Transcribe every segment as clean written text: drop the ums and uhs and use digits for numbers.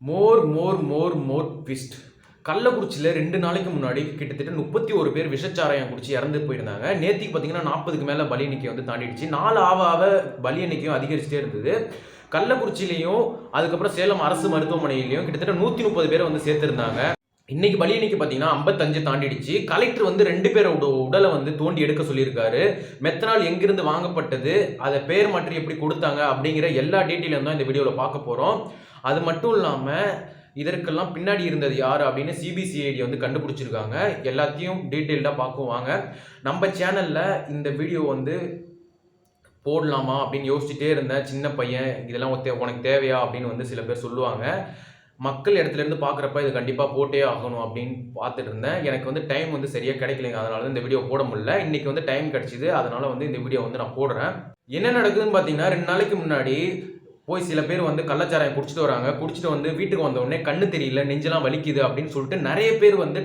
மோர் twist. கள்ளக்குறிச்சியில் 2 நாளைக்கு முன்னாடி கிட்டத்தட்ட 31 பேர் விஷச்சாராயம் குடிச்சு இறந்து போயிருந்தாங்க. நேத்திக்கு பார்த்தீங்கன்னா 40க்கு மேலே பலி எண்ணிக்கை வந்து தாண்டிடுச்சு. நாள் ஆக பலி எண்ணிக்கையும் அதிகரிச்சுட்டே இருந்தது. கள்ளக்குறிச்சியிலையும் அதுக்கப்புறம் சேலம் அரசு மருத்துவமனையிலையும் கிட்டத்தட்ட 130 பேரை வந்து சேர்த்திருந்தாங்க. இன்னைக்கு பலி எண்ணிக்கை பார்த்தீங்கன்னா 55 தாண்டிடுச்சு. கலெக்டர் வந்து 2 பேரோட உடலை வந்து தோண்டி எடுக்க சொல்லியிருக்காரு. மெத்தனால் எங்கிருந்து வாங்கப்பட்டது, அதை பேர் மாற்றி எப்படி கொடுத்தாங்க அப்படிங்கிற எல்லா டீட்டெயிலும் தான் இந்த வீடியோவில் பார்க்க போகிறோம். அது மட்டும் இல்லாமல் இதற்கெல்லாம் பின்னாடி இருந்தது யார் அப்படின்னு சிபிசிஐடி வந்து கண்டுபிடிச்சிருக்காங்க. எல்லாத்தையும் டீட்டெயில்டாக பார்க்குவாங்க. நம்ம சேனலில் இந்த வீடியோ வந்து போடலாமா அப்படின்னு யோசிச்சுட்டே இருந்தேன். சின்ன பையன், இதெல்லாம் உனக்கு தேவையா அப்படின்னு வந்து சில பேர் சொல்லுவாங்க. மக்கள் இடத்துலேருந்து பார்க்குறப்ப இது கண்டிப்பாக போட்டே ஆகணும் அப்படின்னு பார்த்துட்டு இருந்தேன். எனக்கு வந்து டைம் வந்து சரியாக கிடைக்கலைங்க. அதனால தான் இந்த வீடியோ போட முடியல. இன்றைக்கி வந்து டைம் கிடச்சிது. அதனால் வந்து இந்த வீடியோ வந்து நான் போடுறேன். என்ன நடக்குதுன்னு பார்த்தீங்கன்னா, 2 நாளைக்கு முன்னாடி போய் சில பேர் வந்து கள்ளச்சாராயம் குடிச்சிட்டு வராங்க. குடிச்சிட்டு வந்து வீட்டுக்கு வந்த உடனே கண்ணு தெரியல, நெஞ்செல்லாம் வலிக்குது அப்படின்னு சொல்லிட்டு நிறைய பேர் வந்து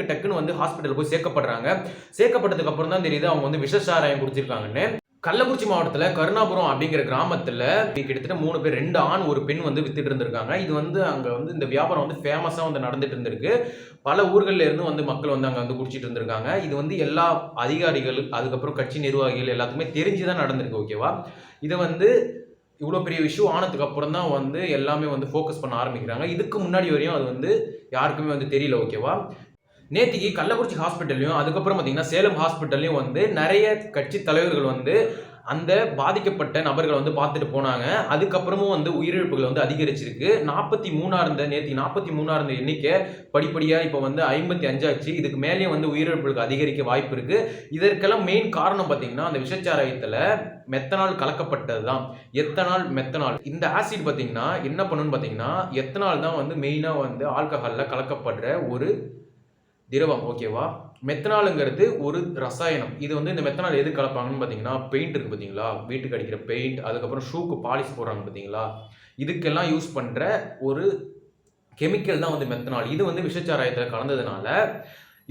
டக்குன்னு வந்து ஹாஸ்பிட்டல் போய் சேர்க்கப்படுறாங்க. சேர்க்கப்பட்டதுக்கு அப்புறம் தான் தெரியுது அவங்க வந்து விஷச்சாராயம் குடிச்சிருக்காங்கன்னு. கள்ளக்குறிச்சி மாவட்டத்தில் கருணாபுரம் அப்படிங்கிற கிராமத்தில் கிட்டத்தட்ட 3 பேர், 2 ஆண் 1 பெண் வந்து வித்துட்டு இருந்திருக்காங்க. இது வந்து அங்கே வந்து இந்த வியாபாரம் வந்து ஃபேமஸாக வந்து நடந்துட்டு இருந்திருக்கு. பல ஊர்களில் இருந்து வந்து மக்கள் வந்து அங்கே வந்து குடிச்சிட்டு இருந்திருக்காங்க. இது வந்து எல்லா அதிகாரிகள், அதுக்கப்புறம் கட்சி நிர்வாகிகள் எல்லாத்துக்குமே தெரிஞ்சு தான் நடந்திருக்கு. ஓகேவா? இதை வந்து இவ்வளோ பெரிய விஷயம் ஆனதுக்கு அப்புறம் தான் வந்து எல்லாமே வந்து ஃபோக்கஸ் பண்ண ஆரம்பிக்கிறாங்க. இதுக்கு முன்னாடி வரையும் அது வந்து யாருக்குமே வந்து தெரியல. ஓகேவா? நேத்திக்கு கள்ளக்குறிச்சி ஹாஸ்பிட்டல்லையும் அதுக்கப்புறம் பார்த்தீங்கன்னா சேலம் ஹாஸ்பிட்டல்லையும் வந்து நிறைய கட்சி தலைவர்கள் வந்து அந்த பாதிக்கப்பட்ட நபர்களை வந்து பார்த்துட்டு போனாங்க. அதுக்கப்புறமும் வந்து உயிரிழப்புகள் வந்து அதிகரிச்சிருக்கு. 43 இருந்த நேற்று 43 இருந்த எண்ணிக்கை படிப்படியாக இப்போ வந்து 55 ஆச்சு. இதுக்கு மேலேயும் வந்து உயிரிழப்புகளுக்கு அதிகரிக்க வாய்ப்பு இருக்கு. இதற்கெல்லாம் மெயின் காரணம் பார்த்தீங்கன்னா அந்த விஷச்சாராயத்தில் மெத்தனால் கலக்கப்பட்டது தான். மெத்தனால் இந்த ஆசிட் பார்த்தீங்கன்னா என்ன பண்ணுன்னு பார்த்தீங்கன்னா, எத்தனால் தான் வந்து மெயினாக வந்து ஆல்கஹாலில் கலக்கப்படுற ஒரு திரவம். ஓகேவா? மெத்தனாலுங்கிறது ஒரு ரசாயனம். இது வந்து இந்த மெத்தனால் எது கலப்பாங்கன்னு பார்த்தீங்கன்னா, பெயிண்ட் இருக்குது பார்த்தீங்களா, வீட்டுக்கு அடிக்கிற பெயிண்ட், அதுக்கப்புறம் ஷூக்கு பாலிஷ் போடுறாங்க பார்த்தீங்களா, இதுக்கெல்லாம் யூஸ் பண்ணுற ஒரு கெமிக்கல் தான் வந்து மெத்தனால். இது வந்து விஷச்சாராயத்தில் கலந்ததுனால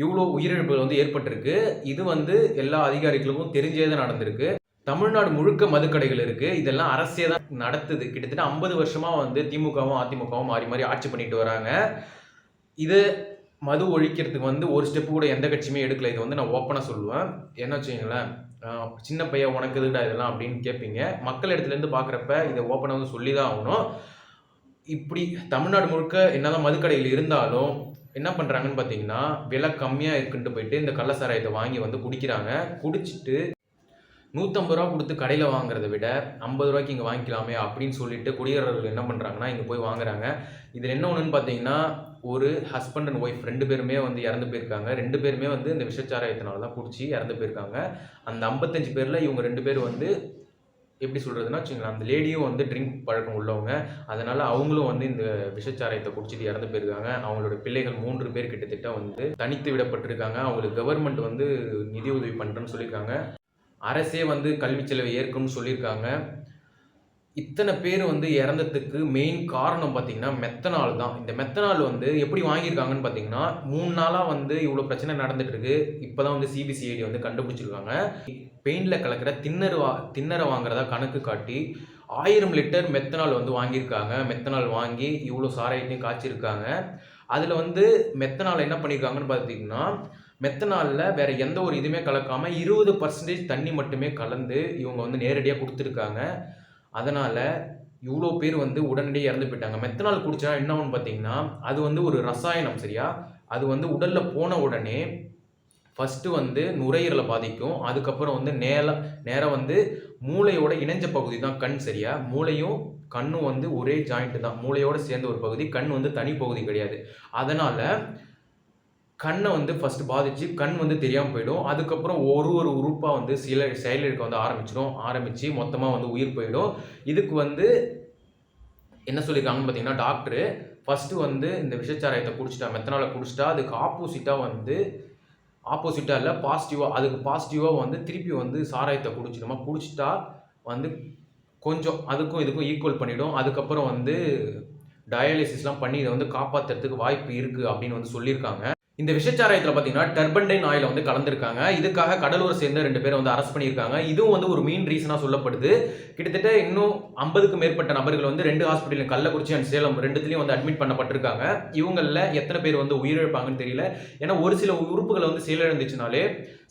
இவ்வளோ உயிரிழப்புகள் வந்து ஏற்பட்டிருக்கு. இது வந்து எல்லா அதிகாரிகளுக்கும் தெரிஞ்சே தான் நடந்திருக்கு. தமிழ்நாடு முழுக்க மதுக்கடைகள் இருக்கு. இதெல்லாம் அரசே தான் நடத்துது. கிட்டத்தட்ட 50 வருஷமா வந்து திமுகவும் அதிமுகவும் மாறி மாறி ஆட்சி பண்ணிட்டு வராங்க. இது மது ஒழிக்கிறதுக்கு வந்து ஒரு ஸ்டெப்பு கூட எந்த கட்சியுமே எடுக்கல. இது வந்து நான் ஓப்பனாக சொல்லுவேன். என்ன வச்சுங்களேன், சின்ன பையன் உனக்கு எதுடா இதெல்லாம் அப்படின்னு கேட்பீங்க. மக்கள் இடத்துலேருந்து பார்க்குறப்ப இதை ஓப்பனாக வந்து சொல்லி தான் ஆகணும். இப்படி தமிழ்நாடு முழுக்க என்னதான் மதுக்கடைகள் இருந்தாலும் என்ன பண்ணுறாங்கன்னு பார்த்தீங்கன்னா, விலை கம்மியாக இருக்குன்ட்டு போயிட்டு இந்த கள்ளச்சாராயத்தை வாங்கி வந்து குடிக்கிறாங்க. குடிச்சிட்டு 150 ரூபா கொடுத்து கடையில் வாங்குறத விட 50 ரூபாய்க்கு இங்கே வாங்கிக்கலாமே அப்படின்னு சொல்லிட்டு குடியேறவர்கள் என்ன பண்ணுறாங்கன்னா இங்கே போய் வாங்குறாங்க. இதில் என்ன ஒன்றுன்னு பார்த்தீங்கன்னா, ஒரு ஹஸ்பண்ட் அண்ட் ஒய்ஃப் 2 பேருமே வந்து இறந்து போயிருக்காங்க. 2 பேருமே வந்து இந்த விஷச்சாராயத்தினால தான் குடிச்சு இறந்து போயிருக்காங்க. அந்த 55 பேரில் இவங்க 2 பேர் வந்து எப்படி சொல்கிறதுனா வச்சுங்களேன், அந்த லேடியும் வந்து ட்ரிங்க் பழக்கம் உள்ளவங்க. அதனால் அவங்களும் வந்து இந்த விஷச்சாராயத்தை குடிச்சிட்டு இறந்து போயிருக்காங்க. அவங்களோட பிள்ளைகள் 3 பேர் கிட்டத்தட்ட வந்து தனித்து விடப்பட்டிருக்காங்க. அவங்களுக்கு கவர்மெண்ட் வந்து நிதி உதவி பண்ணுறேன்னு சொல்லியிருக்காங்க. அரசே வந்து கல்வி செலவை ஏற்கும்னு சொல்லியிருக்காங்க. இத்தனை பேர் வந்து இறந்ததுக்கு மெயின் காரணம் பார்த்தீங்கன்னா மெத்தனால் தான். இந்த மெத்தனால் வந்து எப்படி வாங்கியிருக்காங்கன்னு பார்த்தீங்கன்னா, 3 நாளாக வந்து இவ்வளோ பிரச்சனை நடந்துட்டு இருக்கு. இப்போ தான் வந்து சிபிசிஐடி வந்து கண்டுபிடிச்சிருக்காங்க. பெயிண்டில் கலக்கிற தின்னரை வாங்குறதா கணக்கு காட்டி 1000 லிட்டர் மெத்தனால் வந்து வாங்கியிருக்காங்க. மெத்தனால் வாங்கி இவ்வளோ சாராயத்தையும் காய்ச்சிருக்காங்க. அதில் வந்து மெத்தனால் என்ன பண்ணியிருக்காங்கன்னு பார்த்தீங்கன்னா, மெத்தனாலில் வேறு எந்த ஒரு இதுவுமே கலக்காமல் 20% தண்ணி மட்டுமே கலந்து இவங்க வந்து நேரடியாக கொடுத்துருக்காங்க. அதனால் இவ்வளோ பேர் வந்து உடனடியாக இறந்து போயிட்டாங்க. மெத்தனால் குடித்தா என்ன ஆகும்னு பார்த்தீங்கன்னா, அது வந்து ஒரு ரசாயனம். சரியா? அது வந்து உடலில் போன உடனே ஃபஸ்ட்டு வந்து நுரையீரலை பாதிக்கும். அதுக்கப்புறம் வந்து நேராக வந்து மூளையோட இணைஞ்ச பகுதி தான் கண். சரியா? மூளையும் கண்ணும் வந்து ஒரே ஜாயிண்ட்டு தான். மூளையோடு சேர்ந்த ஒரு பகுதி. கண் வந்து தனி பகுதி கிடையாது. அதனால் கண்ணை வந்து ஃபஸ்ட்டு பாதித்து கண் வந்து தெரியாமல் போயிடும். அதுக்கப்புறம் ஒரு உறுப்பாக வந்து செயலிழக்க வந்து ஆரம்பித்து மொத்தமாக வந்து உயிர் போயிடும். இதுக்கு வந்து என்ன சொல்லியிருக்காங்கன்னு பார்த்தீங்கன்னா, டாக்டரு ஃபஸ்ட்டு வந்து இந்த விஷச்சாராயத்தை குடிச்சிட்டா, மெத்தனாலை குடிச்சிட்டா அதுக்கு ஆப்போசிட்டாக இல்லை பாசிட்டிவாக வந்து திருப்பி வந்து சாராயத்தை குடிச்சிட்டா வந்து கொஞ்சம் அதுக்கும் இதுக்கும் ஈக்குவல் பண்ணிவிடும். அதுக்கப்புறம் வந்து டயாலிசிஸ்லாம் பண்ணி இதை வந்து காப்பாற்றுறதுக்கு வாய்ப்பு இருக்குது அப்படின்னு வந்து சொல்லியிருக்காங்க. இந்த விஷச்சாராயத்தில் பார்த்தீங்கன்னா டர்பண்டைன் ஆயில வந்து கலந்துருக்காங்க. இதுக்காக கடலூரை சேர்ந்த 2 பேரை வந்து அரெஸ்ட் பண்ணியிருக்காங்க. இதுவும் வந்து ஒரு மெயின் ரீசனா சொல்லப்படுது. கிட்டத்தட்ட இன்னும் 50க்கும் மேற்பட்ட நபர்கள் வந்து 2 ஹாஸ்பிட்டல் கள்ளக்குறிச்சி அண்ட் சேலம் 2த்துலயும் வந்து அட்மிட் பண்ணப்பட்டிருக்காங்க. இவங்கள்ல எத்தனை பேர் வந்து உயிரிழப்பாங்கன்னு தெரியல. ஏன்னா ஒரு சில உறுப்புகள் வந்து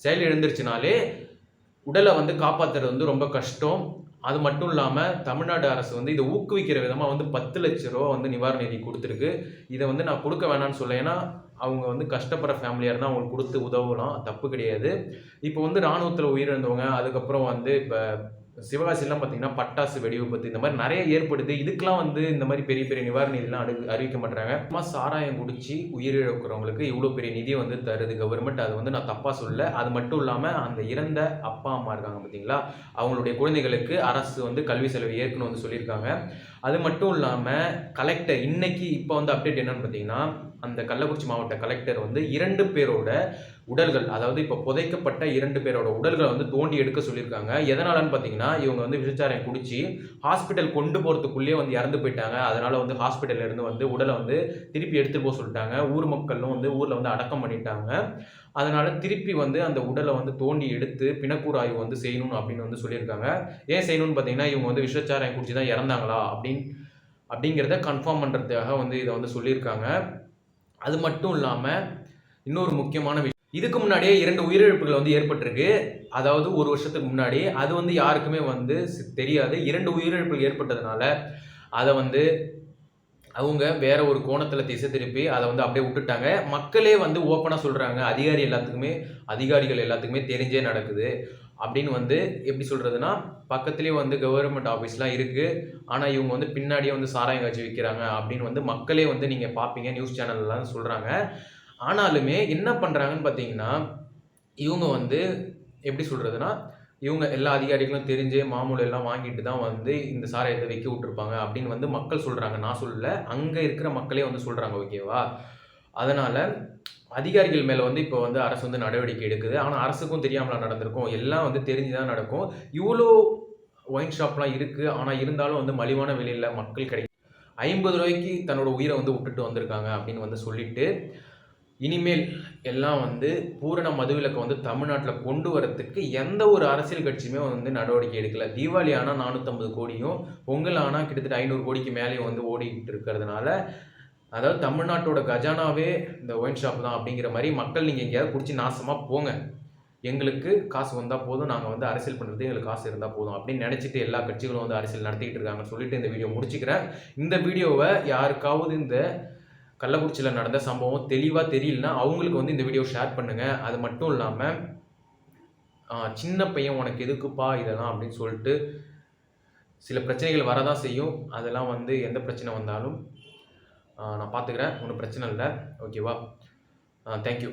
செயலிழந்துருச்சுனாலே உடலை வந்து காப்பாற்றுறது வந்து ரொம்ப கஷ்டம். அது மட்டும் இல்லாமல் தமிழ்நாடு அரசு வந்து இதை ஊக்குவிக்கிற விதமாக வந்து 10 லட்ச ரூபா வந்து நிவாரண நிதி கொடுத்துருக்கு. இதை வந்து நான் கொடுக்க வேணாம்னு சொல்ல, ஏன்னா அவங்க வந்து கஷ்டப்படுற ஃபேமிலியாக இருந்தால் அவங்களுக்கு கொடுத்து உதவலாம், தப்பு கிடையாது. இப்போ வந்து இராணுவத்தில் உயிரிழந்தவங்க, அதுக்கப்புறம் வந்து இப்போ சிவகாசிலாம் பார்த்தீங்கன்னா பட்டாசு வெடி விபத்து இந்த மாதிரி நிறைய ஏற்படுது. இதுக்கெல்லாம் வந்து இந்த மாதிரி பெரிய பெரிய நிவாரண நிதிலாம் அறிவிக்க மாட்டாங்க. சும்மா சாராயம் குடிச்சு உயிரிழக்கிறவங்களுக்கு இவ்வளோ பெரிய நிதி வந்து தருது கவர்மெண்ட். அது வந்து நான் தப்பாக சொல்லல. அது மட்டும் இல்லாமல் அந்த இறந்த அப்பா அம்மா இருக்காங்க பார்த்தீங்களா, அவங்களுடைய குழந்தைகளுக்கு அரசு வந்து கல்வி செலவு ஏற்கனவே வந்து சொல்லியிருக்காங்க. அது மட்டும் இல்லாமல் கலெக்டர் இன்னைக்கு இப்போ வந்து அப்டேட் என்னன்னு பார்த்தீங்கன்னா, அந்த கள்ளக்குறிச்சி மாவட்ட கலெக்டர் வந்து 2 பேரோட உடல்கள், அதாவது இப்போ புதைக்கப்பட்ட 2 பேரோட உடல்களை வந்து தோண்டி எடுக்க சொல்லியிருக்காங்க. எதனாலன்னு பார்த்தீங்கன்னா, இவங்க வந்து விஷச்சாராயம் குடிச்சு ஹாஸ்பிட்டல் கொண்டு போகிறதுக்குள்ளேயே வந்து இறந்து போயிட்டாங்க. அதனால வந்து ஹாஸ்பிட்டல்ல இருந்து வந்து உடலை வந்து திருப்பி எடுத்துட்டு போக சொல்லிட்டாங்க. ஊர் மக்களும் வந்து ஊரில் வந்து அடக்கம் பண்ணிட்டாங்க. அதனால திருப்பி வந்து அந்த உடலை வந்து தோண்டி எடுத்து பிணக்கூறு ஆய்வு வந்து செய்யணும் அப்படின்னு வந்து சொல்லியிருக்காங்க. ஏன் செய்யணும்னு பார்த்தீங்கன்னா, இவங்க வந்து விஷச்சாராயம் குடிச்சு தான் இறந்தாங்களா அப்படிங்கிறத கன்ஃபார்ம் பண்ணுறதுக்காக வந்து இதை வந்து சொல்லியிருக்காங்க. அது மட்டும் இல்லாமல் இன்னொரு முக்கியமான விஷயம், இதுக்கு முன்னாடியே 2 உயிரிழப்புகள் வந்து ஏற்பட்டிருக்கு. அதாவது ஒரு வருஷத்துக்கு முன்னாடி. அது வந்து யாருக்குமே வந்து தெரியாது. 2 உயிரிழப்புகள் ஏற்பட்டதுனால அதை வந்து அவங்க வேற ஒரு கோணத்தில் திசை திருப்பி அதை வந்து அப்படியே விட்டுட்டாங்க. மக்களே வந்து ஓப்பனாக சொல்கிறாங்க, அதிகாரிகள் எல்லாத்துக்குமே தெரிஞ்சே நடக்குது அப்படின்னு வந்து எப்படி சொல்கிறதுனா, பக்கத்துலேயே வந்து கவர்மெண்ட் ஆஃபீஸ்லாம் இருக்குது, ஆனால் இவங்க வந்து பின்னாடியே வந்து சாராயம் காய்ச்சி விற்கிறாங்க அப்படின்னு வந்து மக்களே வந்து நீங்கள் பார்ப்பீங்க, நியூஸ் சேனல்லாம் சொல்கிறாங்க. ஆனாலுமே என்ன பண்ணுறாங்கன்னு பார்த்தீங்கன்னா, இவங்க வந்து எப்படி சொல்கிறதுனா, இவங்க எல்லா அதிகாரிகளும் தெரிஞ்சு மாமூல் எல்லாம் வாங்கிட்டு தான் வந்து இந்த சாராயத்தை விற்க விட்டுருப்பாங்க அப்படின்னு வந்து மக்கள் சொல்கிறாங்க. நான் சொல்லல, அங்கே இருக்கிற மக்களே வந்து சொல்கிறாங்க. ஓகேவா? அதனால் அதிகாரிகள் மேலே வந்து இப்போ வந்து அரசு வந்து நடவடிக்கை எடுக்குது. ஆனால் அரசுக்கும் தெரியாமலா நடந்திருக்கும், எல்லாம் வந்து தெரிஞ்சு தான் நடக்கும். இவ்வளோ ஒயின் ஷாப்லாம் இருக்குது, ஆனால் இருந்தாலும் வந்து மலிவான விலையில் மக்கள் கிடைக்கும். 50 ரூபாய்க்கு தன்னோட உயிரை வந்து விட்டுட்டு வந்திருக்காங்க அப்படின்னு வந்து சொல்லிட்டு, இனிமேல் எல்லாம் வந்து பூரண மதுவிலக்கை வந்து தமிழ்நாட்டில் கொண்டு வரத்துக்கு எந்த ஒரு அரசியல் கட்சியுமே வந்து நடவடிக்கை எடுக்கல. தீபாவளி ஆனால் 450 கோடியும், பொங்கல் ஆனால் கிட்டத்தட்ட 500 கோடிக்கு மேலேயும் வந்து ஓடிக்கிட்டு இருக்கிறதுனால, அதாவது தமிழ்நாட்டோட கஜானாவே இந்த ஒயின் ஷாப் தான் அப்படிங்கிற மாதிரி மக்கள் நீங்கள் எங்கேயாவது குடிச்சு நாசமாக போங்க, எங்களுக்கு காசு வந்தால் போதும், நாங்கள் வந்து அரசியல் பண்ணுறது எங்களுக்கு காசு இருந்தால் போதும் அப்படின்னு நினச்சிட்டு எல்லா கட்சிகளும் வந்து அரசியல் நடத்திக்கிட்டு இருக்காங்கன்னு சொல்லிட்டு இந்த வீடியோ முடிச்சுக்கிறேன். இந்த வீடியோவை யாருக்காவது இந்த கள்ளக்குறிச்சியில் நடந்த சம்பவம் தெளிவாக தெரியலனா அவங்களுக்கு வந்து இந்த வீடியோ ஷேர் பண்ணுங்கள். அது மட்டும் இல்லாமல் சின்ன பையன் உனக்கு எதுக்குப்பா இதெல்லாம் அப்படின்னு சொல்லிட்டு சில பிரச்சனைகள் வரதான் செய்யும். அதெல்லாம் வந்து எந்த பிரச்சனை வந்தாலும் நான் பார்த்துக்கிறேன், ஒன்றும் பிரச்சனை இல்லை. ஓகேவா? தேங்க்யூ.